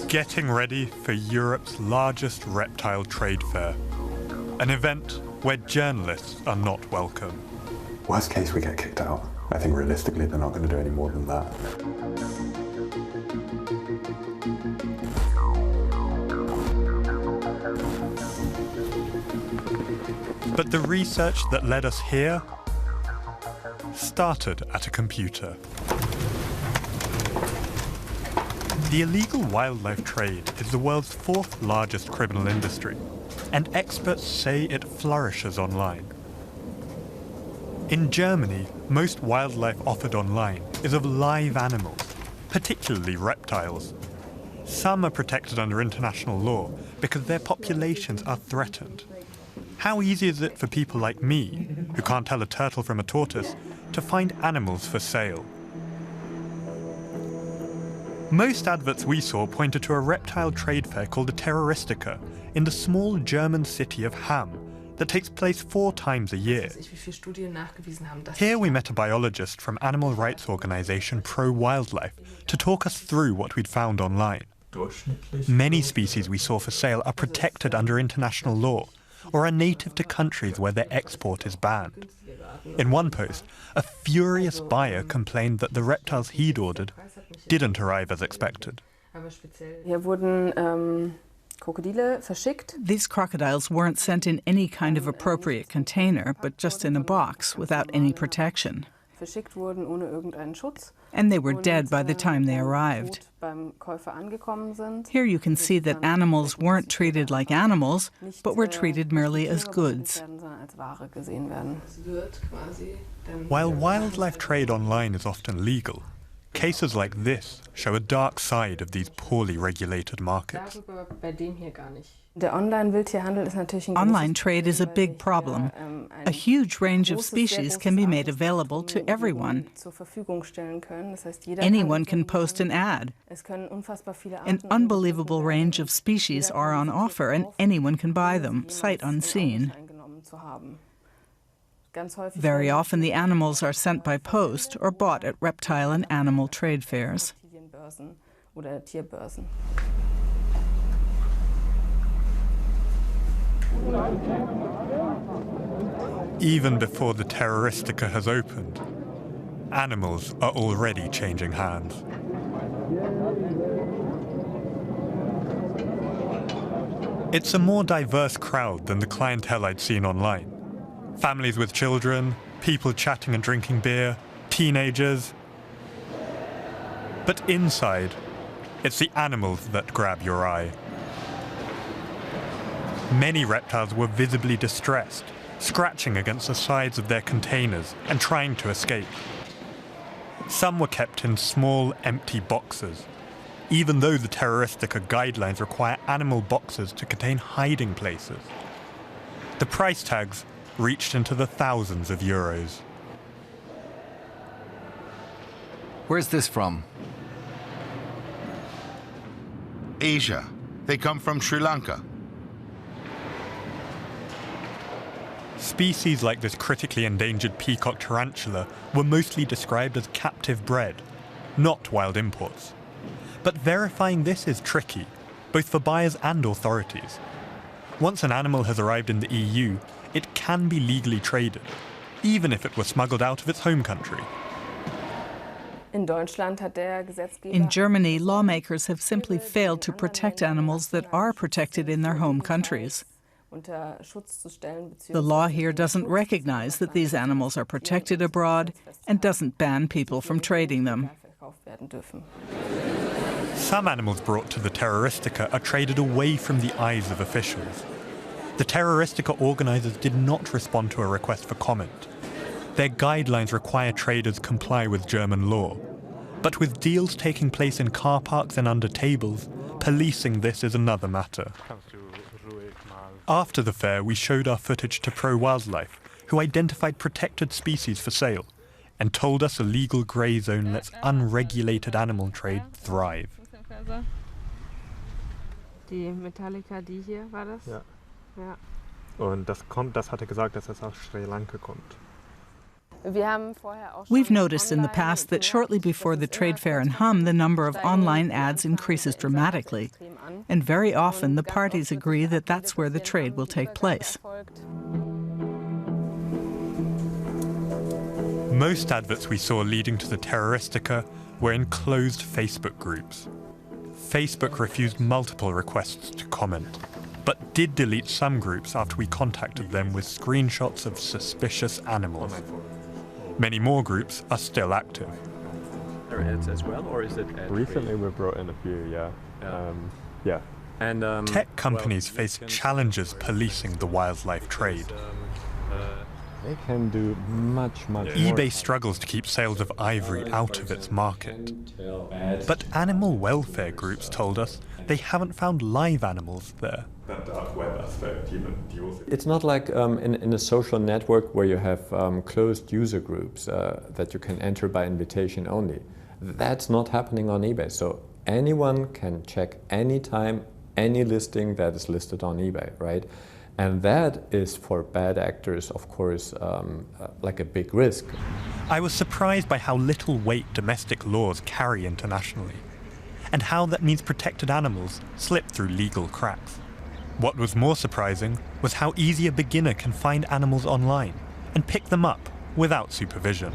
Getting ready for Europe's largest reptile trade fair. An event where journalists are not welcome. Worst case, we get kicked out. I think realistically, they're not going to do any more than that. But the research that led us here started at a computer. The illegal wildlife trade is the world's fourth largest criminal industry, and experts say it flourishes online. In Germany, most wildlife offered online is of live animals, particularly reptiles. Some are protected under international law because their populations are threatened. How easy is it for people like me, who can't tell a turtle from a tortoise, to find animals for sale? Most adverts we saw pointed to a reptile trade fair called a Terroristica in the small German city of Hamm that takes place 4 times a year. Here we met a biologist from animal rights organisation Pro Wildlife to talk us through what we'd found online. Many species we saw for sale are protected under international law or are native to countries where their export is banned. In one post, a furious buyer complained that the reptiles he'd ordered didn't arrive as expected. These crocodiles weren't sent in any kind of appropriate container, but just in a box without any protection. And they were dead by the time they arrived. Here you can see that animals weren't treated like animals, but were treated merely as goods. While wildlife trade online is often legal, cases like this show a dark side of these poorly regulated markets. Online trade is a big problem. A huge range of species can be made available to everyone. Anyone can post an ad. An unbelievable range of species are on offer, and anyone can buy them, sight unseen. Very often the animals are sent by post or bought at reptile and animal trade fairs. Even before the Terroristica has opened, animals are already changing hands. It's a more diverse crowd than the clientele I'd seen online. Families with children, people chatting and drinking beer, teenagers. But inside, it's the animals that grab your eye. Many reptiles were visibly distressed, scratching against the sides of their containers and trying to escape. Some were kept in small, empty boxes, even though the Terroristica guidelines require animal boxes to contain hiding places. The price tags reached into the thousands of euros. Where's this from? Asia. They come from Sri Lanka. Species like this critically endangered peacock tarantula were mostly described as captive bred, not wild imports. But verifying this is tricky, both for buyers and authorities. Once an animal has arrived in the EU, it can be legally traded, even if it were smuggled out of its home country. In Germany, lawmakers have simply failed to protect animals that are protected in their home countries. The law here doesn't recognize that these animals are protected abroad and doesn't ban people from trading them. Some animals brought to the Terroristica are traded away from the eyes of officials. The Terroristica organisers did not respond to a request for comment. Their guidelines require traders comply with German law. But with deals taking place in car parks and under tables, policing this is another matter. After the fair, we showed our footage to Pro Wildlife, who identified protected species for sale and told us a legal grey zone lets unregulated animal trade thrive. Die Metallica, die hier, war das? Ja. Ja. Und das hat er gesagt, dass das aus Sri Lanka kommt. We've noticed in the past that shortly before the trade fair in Hamm, the number of online ads increases dramatically. And very often the parties agree that that's where the trade will take place. Most adverts we saw leading to the Terroristica were in closed Facebook groups. Facebook refused multiple requests to comment, but did delete some groups after we contacted them with screenshots of suspicious animals. Many more groups are still active. Are ads as well, or is it ad Recently we've brought in a few, yeah. And Tech companies face challenges policing the wildlife trade. They can do much more. eBay struggles to keep sales of ivory out of its market. But animal welfare groups told us they haven't found live animals there. It's not like in a social network where you have closed user groups that you can enter by invitation only. That's not happening on eBay. So anyone can check anytime any listing that is listed on eBay, right? And that is, for bad actors, of course, like a big risk. I was surprised by how little weight domestic laws carry internationally, and how that means protected animals slip through legal cracks. What was more surprising was how easy a beginner can find animals online and pick them up without supervision.